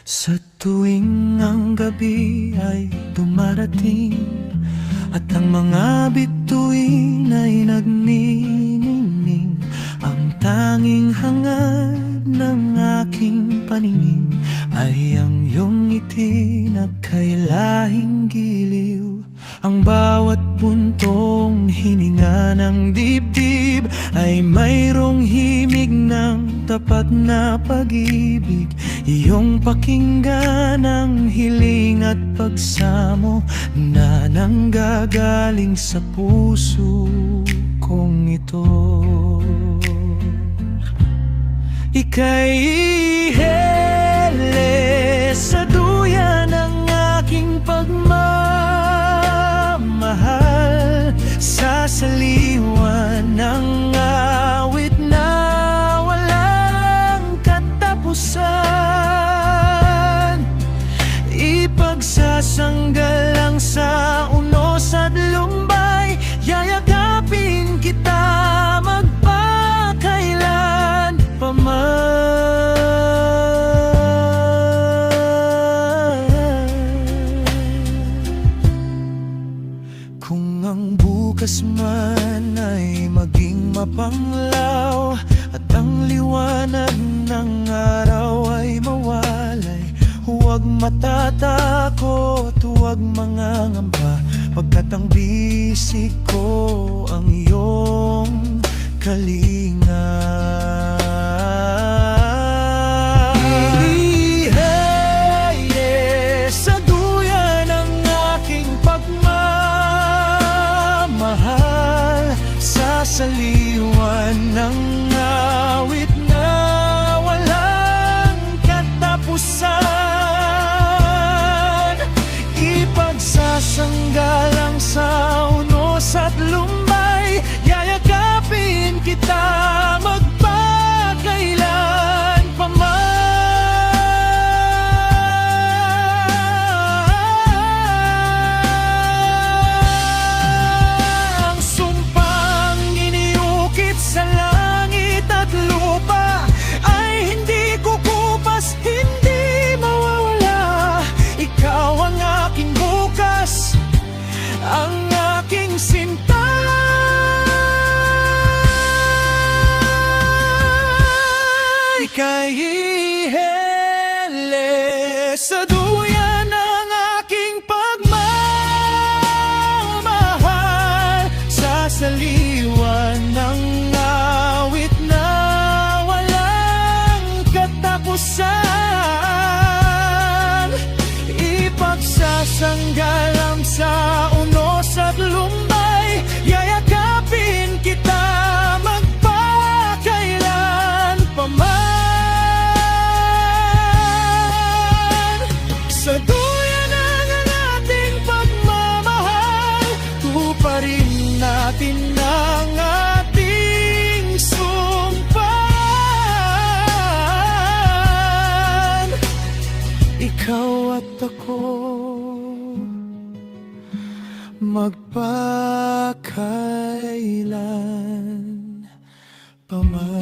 Sa tuwing ang gabi ay dumarating at ang mga bituin ay nagniningning, ang tanging hangad ng aking paningin ay ang iyong ngiti na kay lahing giliw. Ang bawat puntong hininga ng dibdib ay mayroong himig ng tapat na pag-ibig. Iyong pakinggan ang hiling at pagsamo na nanggagaling sa puso kong ito. Ika'y ihele sa duyan ng aking pagmamahal, sa saliwan ng awit na walang katapusan. Ipagsasanggalang sa unos at lumbay, yayakapin kita magpakailan pa man. Kung ang bukas man ay maging mapanglaw at ang liwanag ng araw ay mawalay, huwag matatakot, huwag mangangamba, pagkat ang bisig ko ang iyong kalinga. Ihayde sa duyan ng aking pagmamahal, sa saliwan ng awit na walang katapusan. Ipagsasanggalang sa unos at lumbay, yayakapin kita magpakailan pa man. Ang sumpang iniukit sa langit at lupa ay hindi kukupas, hindi mawawala. Ikaw ang aking bukas, ang aking sinta. Ika'y ihele sa duyan ng aking pagmamahal, sa saliwan ng awit na walang katapusan. Ipagsasanggalang sa unos at lumbay, yayakapin kita magpakailan pa man. Sa duyan ng ating pagmamahal, tuparin natin ang ating sumpaan. Ikaw at ako magpakailan pa man.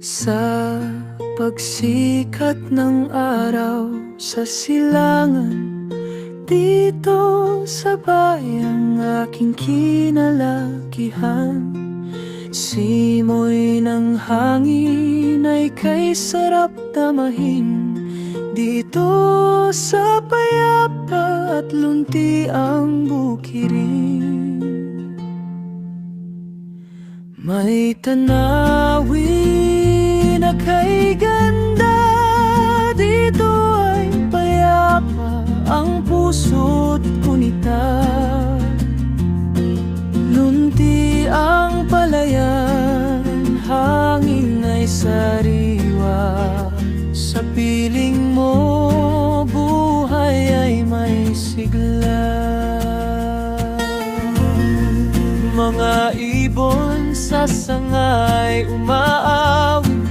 Sa pagsikat ng araw sa silangan, dito sa bayang aking kinalakihan, simoy ng hangin ay kay sarap damahin. Dito sa payapa at lunti ang bukirin, may tanawin na kay ganda. Dito ay payapa ang puso't kunita. Mga ibon sa sangay umaawit,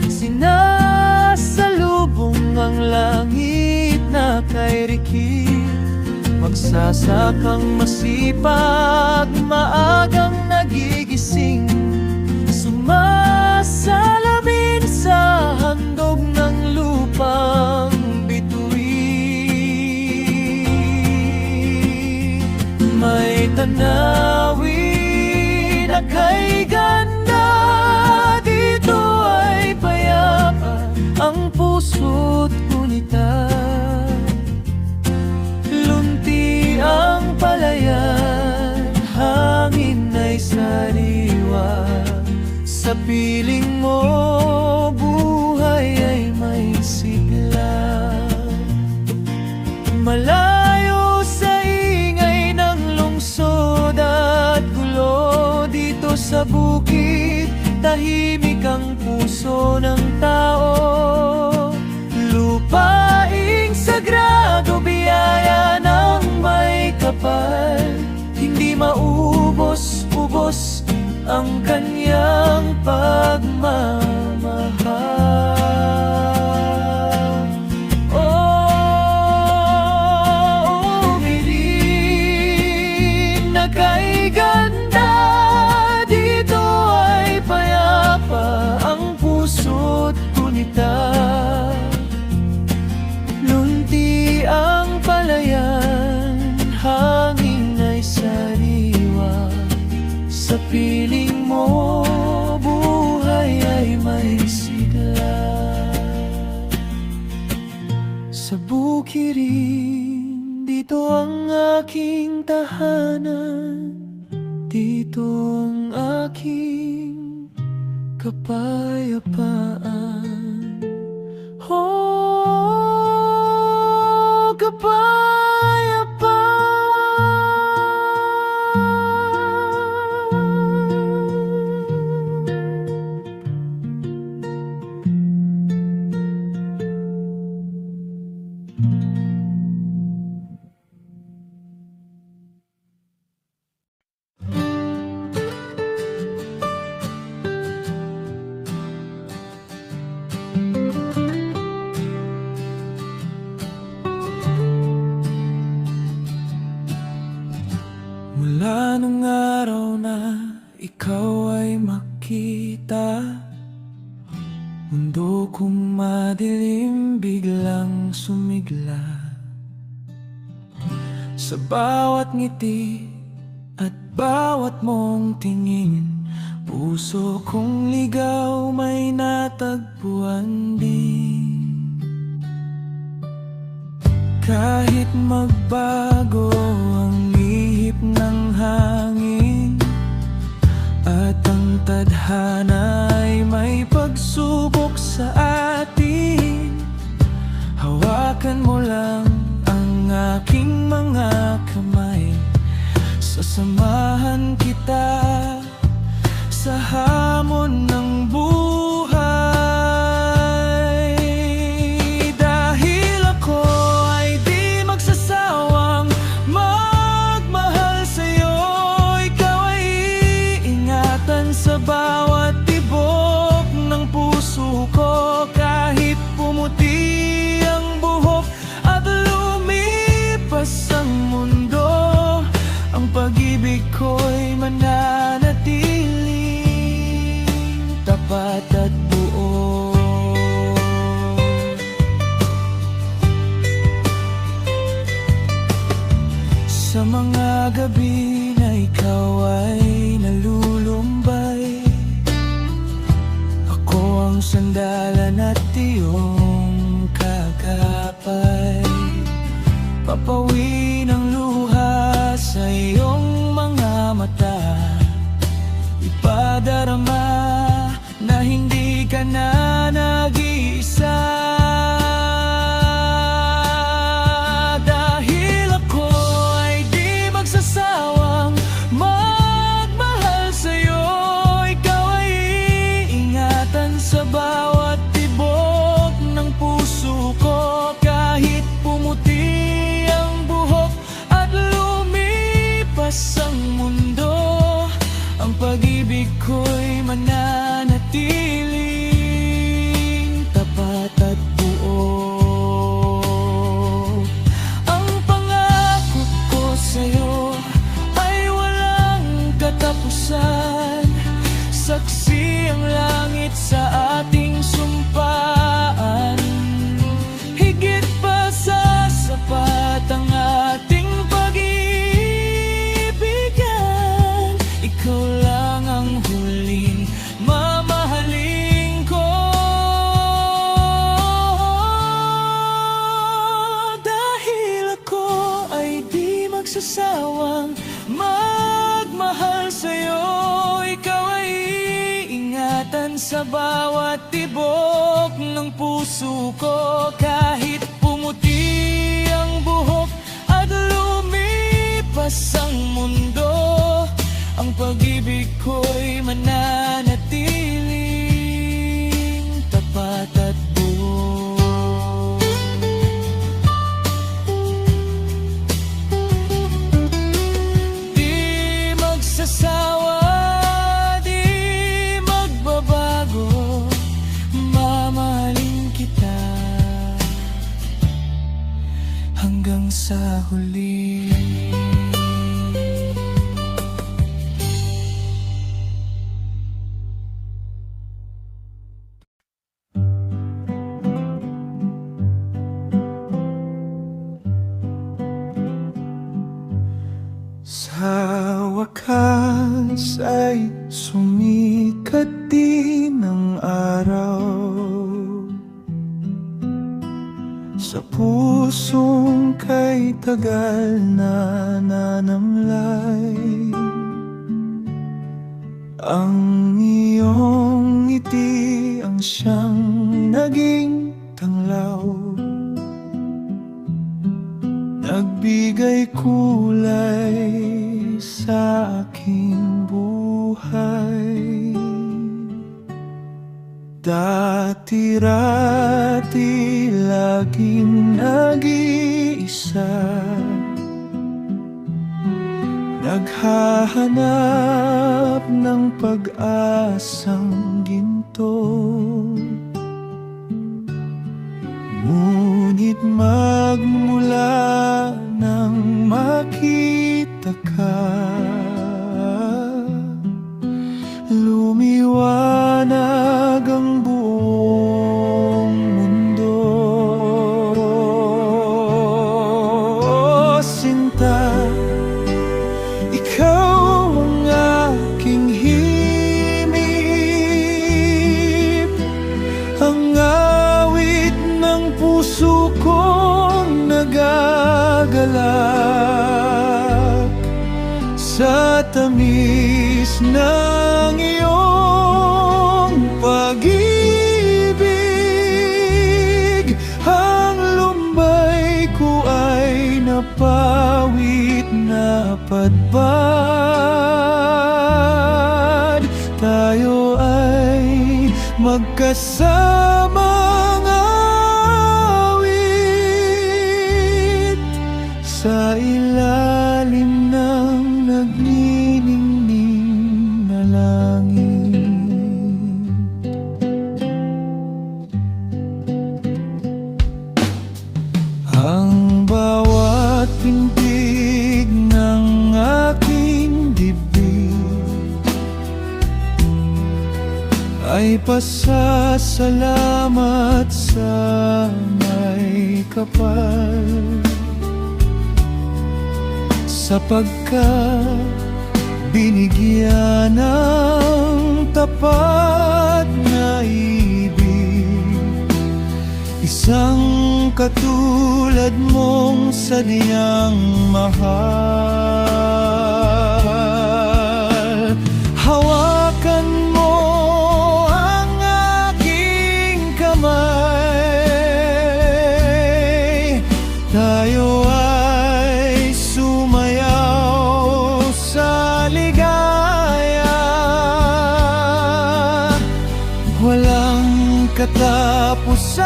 sinasalubong ang langit na kay rikit. Magsasakang masipag, maagang nagigising, sumasalamin sa handog ng lupang bituin. May tanawin na kay ganda, dito ay payapa ang puso't gunita. Lunti ang palayan, hangin ay sariwa. Sa piling mo, buhay ay may sigla. Malayo sa ingay ng lungsod at gulo, dito sa bukid, tahimik ang puso ng tao. Lupaing sagrado, biyaya ng may kapal, hindi maubos-ubos ang kanyang pagmamahal. Oh, umiling na kay ganda, dito ay payapa ang puso't gunita. Lunti ang palayan, hangin ay sariwa. Sa piling mo, buhay ay may sigla. Sa bukirin, dito ang aking tahanan, dito ang aking kapayapaan. Oh, kapayapaan. Mula nung araw na ikaw ay makita, mundo kong madilim biglang sumigla. Sa bawat ngiti at bawat mong tingin, puso kong ligaw may natagpuan din. Kahit magbago ang ihip ng hangin at ang tadhana ay may pagsubok sa atin, hawakan mo lang ang aking mga kamay. Sasamahan kita sa hamon ng buhay. Dahil ako ay di magsasawang magmahal sa'yo, ikaw ay iingatan sa bawat tibok ng puso ko. Kahit pumuti ang buhok at lumipas ang mundo, ang pag-ibig ko'y mananatiling tapat at buo. Sa mga gabi na ikaw ay nalulumbay, ako ang sandalan at iyong kakapay. Papawi ng luha sa iyong mga mata, ipadarama na hindi ka na nag-iisa. Dahil ako ay di magsasawang pag-ibig ko'y mananatiling tapat at buo. Ang pangako ko sa'yo ay walang katapusan. Saksi ang langit sa ating sumpaan. Higit pa sa sapat ang ating pag-ibigan. Ikaw lang ang huling mamahalin ko. Dahil ako ay di magsasawang magmahal sa'yo. Ikaw ay iingatan sa bawat tibok ng puso ko. Kahit pumuti ang buhok at lumipas ang mundo, ang pag-ibig ko'y mananatiling tapat at buo. Di magsasawa, di magbabago, mamahalin kita hanggang sa huli. Sa wakas ay sumikat din ang araw sa pusong kay tagal na nanamlay. Ang iyong ngiti ang siyang naging tanglaw, nagbigay kulay sa aking buhay. Dati-rati laging nag-iisa, naghahanap ng pag-asang ginto. Ngunit magmula nang makita ka, lumiwanag ang buong mundo. Sinta, ikaw ang aking himig, ang awit ng puso kong nagagalak sa tamis ng iyong pag-ibig. Ang lumbay ko ay napawit na padbad. Tayo ay magkasamang awit sa ilalim ng nagniningning na langit. Ang bawat pintig ng aking dibdib ay pasasalamat sa may kapal, sapagkat binigyan ng tapat na ibig isang katulad mong sadyang mahal. Hawakan mo ang aking kamay, tayo ay sumayaw sa ligaya. Walang katapusan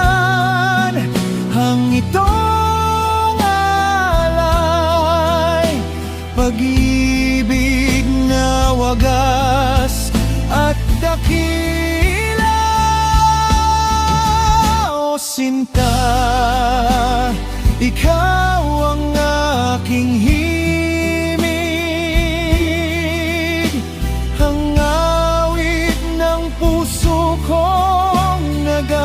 ang itong alay, pag-ibig na wagas dakila. O sinta, ikaw ang aking himig, ang awit ng puso kong nagagalak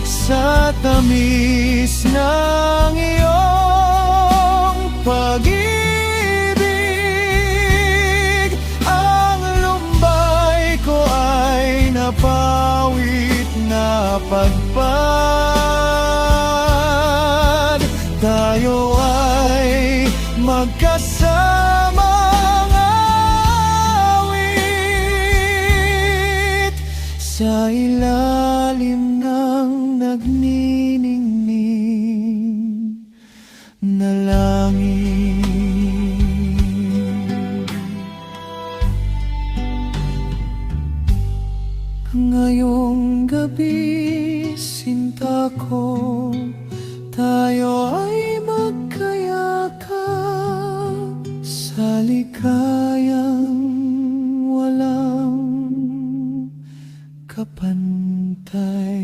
sa tamis ng iyong pag-ibig. Ang lumbay ko ay napawit na pagpad. Tayo ay magkasamang awit sa ilalim ng nagniningning na langit. Ngayong gabi, sinta ko, tayo ay magkayakap sa ligayang walang kapantay.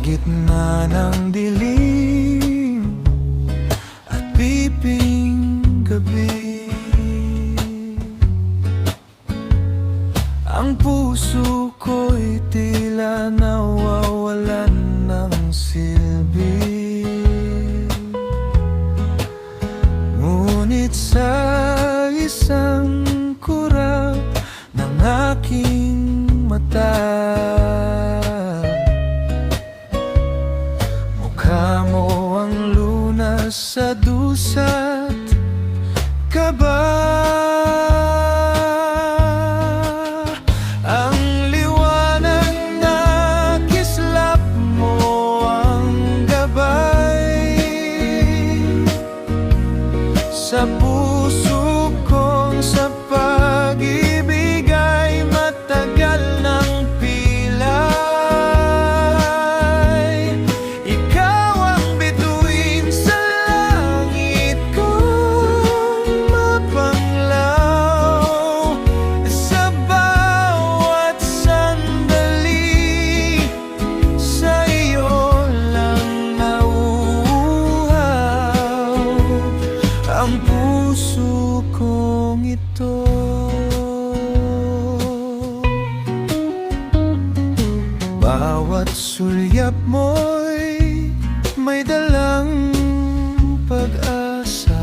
Gitna ng dilim at piping gabi, ang puso ko'y tila nawawalan ng silbi. Ngunit sa isang kurap ng aking mata, mo ang lunas sa dusa't kaba. Ang liwanag na kislap mo ang gabay sa puso kong sa pag-ibig ay matagal ng ang puso kong ito. Bawat sulyap mo'y may dalang pag-asa,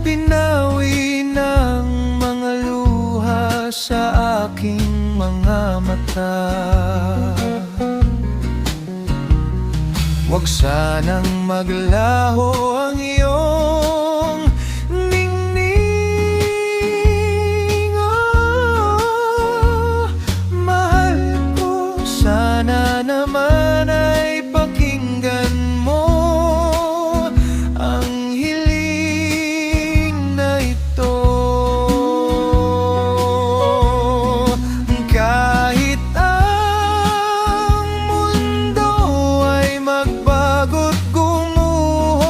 pinawi ng mga luha sa aking mga mata. Huwag sanang maglaho ang iyong ningning. Oh, mahal ko, sana naman ay pakinggan mo ang hiling na ito. Kahit magbago't gumuho,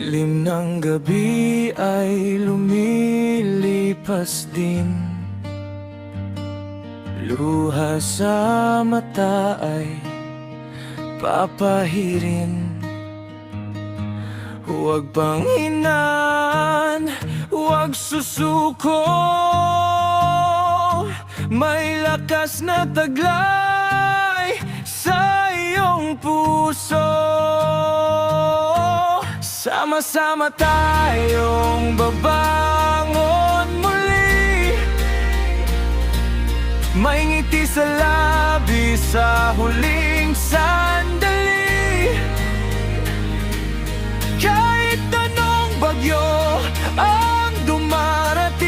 Dilim ng gabi ay lumilipas din. Luha sa mata ay papahirin. Huwag panghinaan, huwag susuko. May lakas na taglay sa iyong puso. Sama-sama tayong babangon muli. May ngiti sa labi sa huling sandali. Kahit anong bagyo ang dumarating,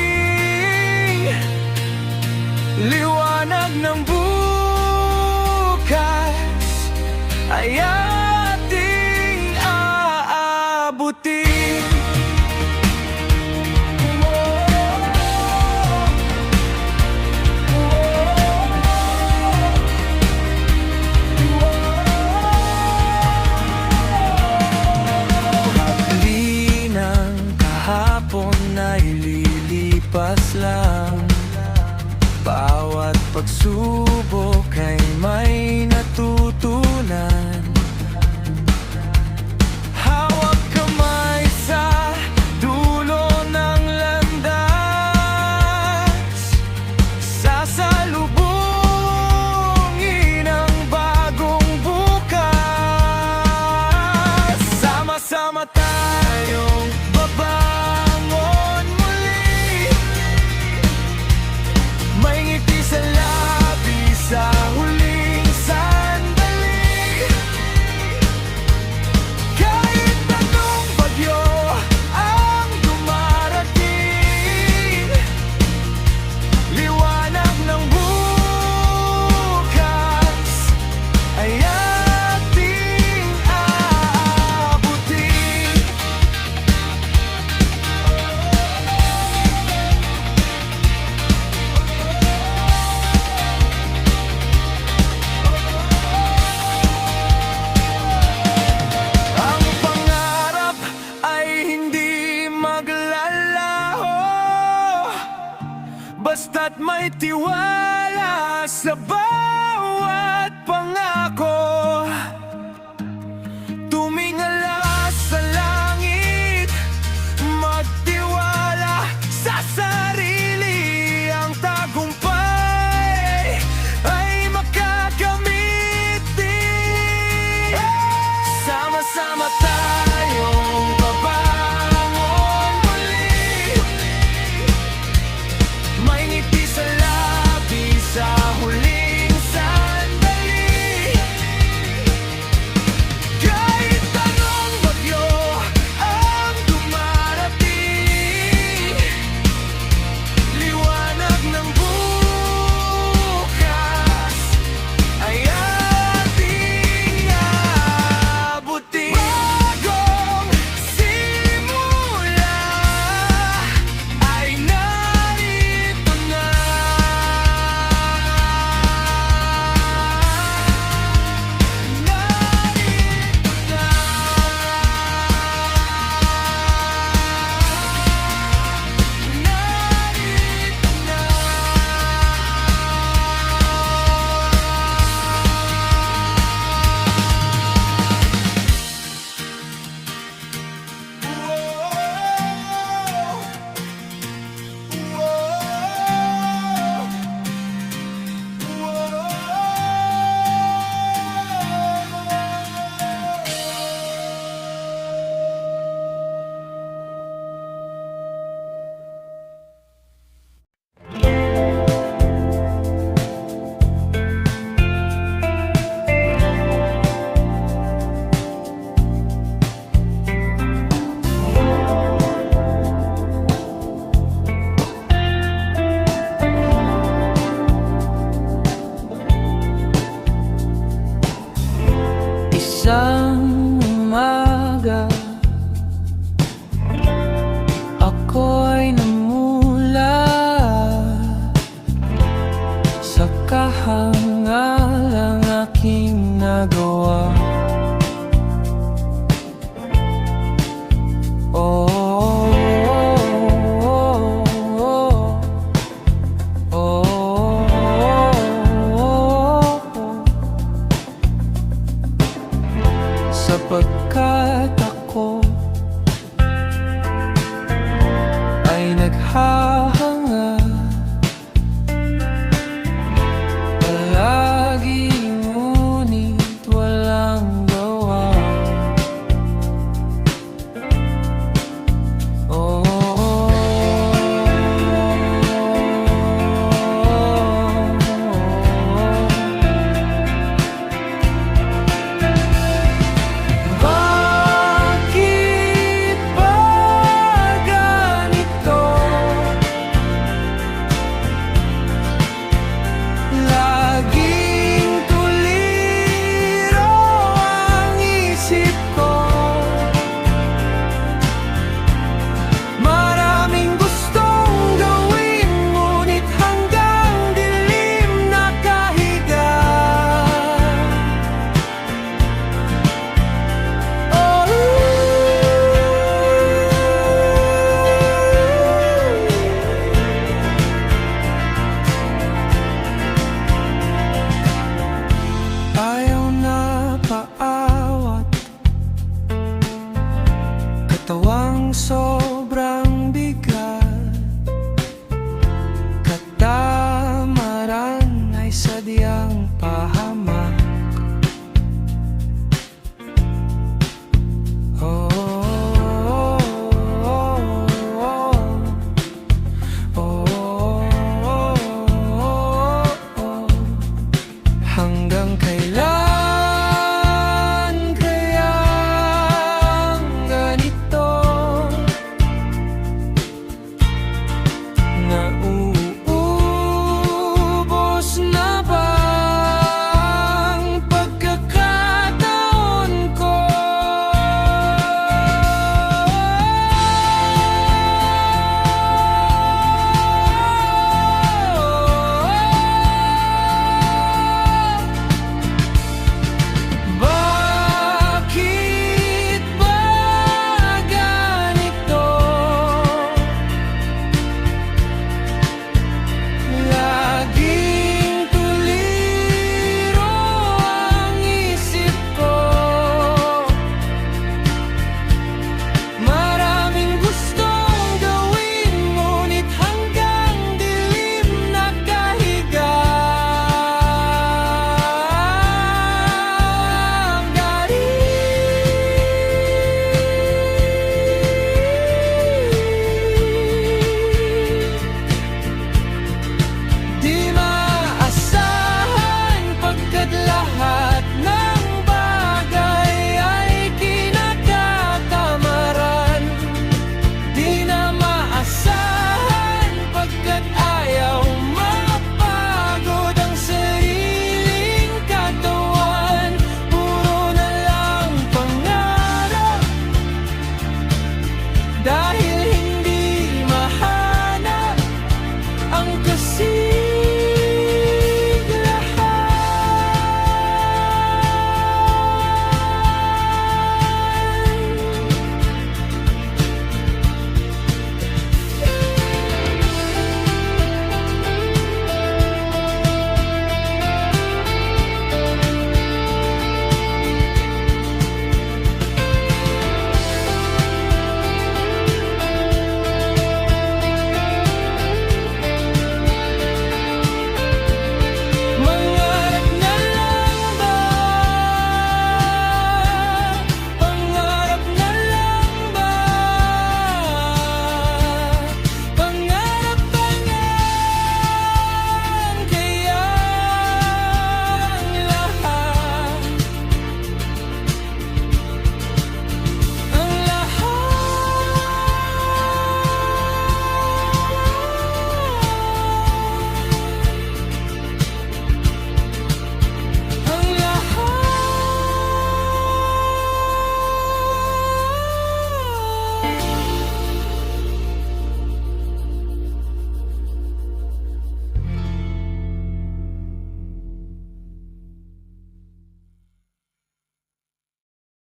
liwanag ng bukas ay ating aabutin. Hapli ng kahapon ay lilipas lang. Bawat pagsubok ay may natutunan. Hawak kamay sa dulo ng landas, sasalubungin ang bagong bukas. Sama-sama tayong babangon muli. May ngiti sa labi sa huling sandali. Kahit anong bagyo ang dumarating, liwanag ng bukas ay ating aabutin. Ang pangarap ay hindi maglalaho, basta't may tiwala sa bawat pangako. Tumingala sa langit, magtiwala sa sarili. Ang tagumpay ay makakamit din. Sama-sama tayong babangon muli. May ngiti sa labi sa huling sandali. Kahit anong bagyo ang dumarating, liwanag ng bukas ay ating aabutin. Bagong simula ay narito na. Narito na. Narito na. Isang umaga, ako'y namula sa kahangalang aking nagawa.